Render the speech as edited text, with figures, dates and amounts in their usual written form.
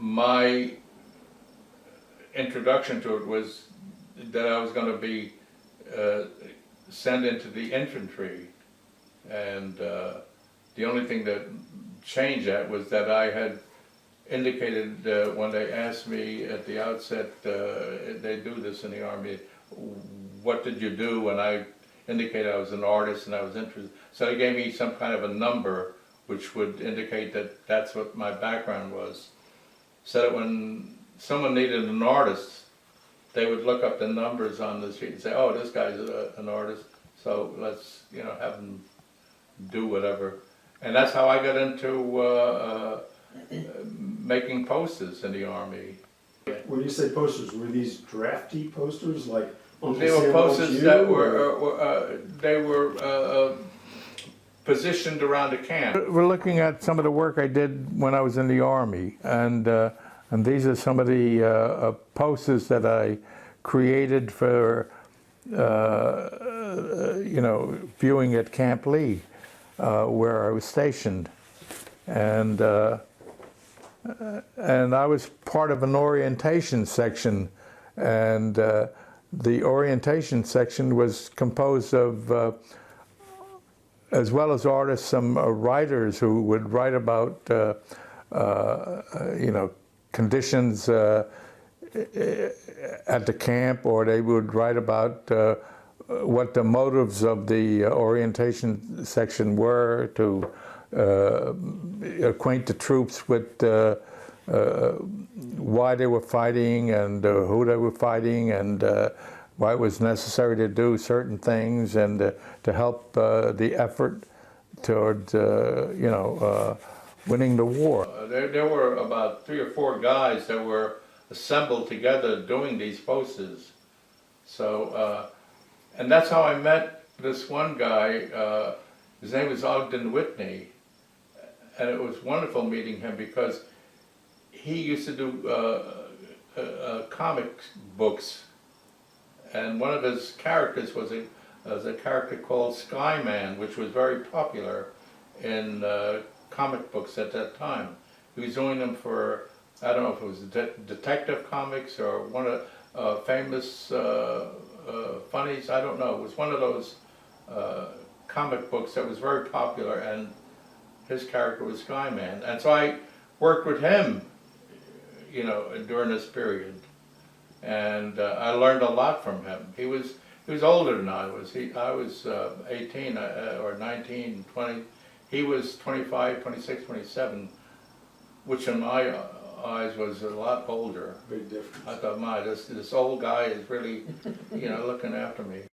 my introduction to it was that I was going to be sent into the infantry, and the only thing that changed that was that I had indicated when they asked me at the outset, they do this in the Army, what did you do? And I indicated I was an artist and I was interested. So they gave me some kind of a number which would indicate that that's what my background was. So that when someone needed an artist, they would look up the numbers on the sheet and say, oh, this guy's an artist, so let's, you know, have him do whatever. And that's how I got into making posters in the Army. When you say posters, were these drafty posters like Uncle They were Sam posters Loves that You, were positioned around the camp. We're looking at some of the work I did when I was in the Army, and these are some of the posters that I created for you know, viewing at Camp Lee, where I was stationed, and I was part of an orientation section, and the orientation section was composed of, as well as artists, some writers who would write about, you know, conditions at the camp, or they would write about what the motives of the orientation section were, to acquaint the troops with why they were fighting and who they were fighting, and why it was necessary to do certain things, and to help the effort toward, you know, winning the war. There were about 3 or 4 guys that were assembled together doing these posters. So, and that's how I met this one guy. His name was Ogden Whitney, and it was wonderful meeting him because he used to do comic books, and one of his characters was a character called Skyman, which was very popular in comic books at that time. He was doing them for, I don't know if it was Detective Comics or one of famous funnies, I don't know. It was one of those comic books that was very popular, and his character was Skyman. And so I worked with him, you know, during this period, and I learned a lot from him. He was older than I was. I was 18 or 19, 20. He was 25, 26, 27, which in my eyes was a lot older. Big difference. I thought, my, this old guy is really, you know, looking after me.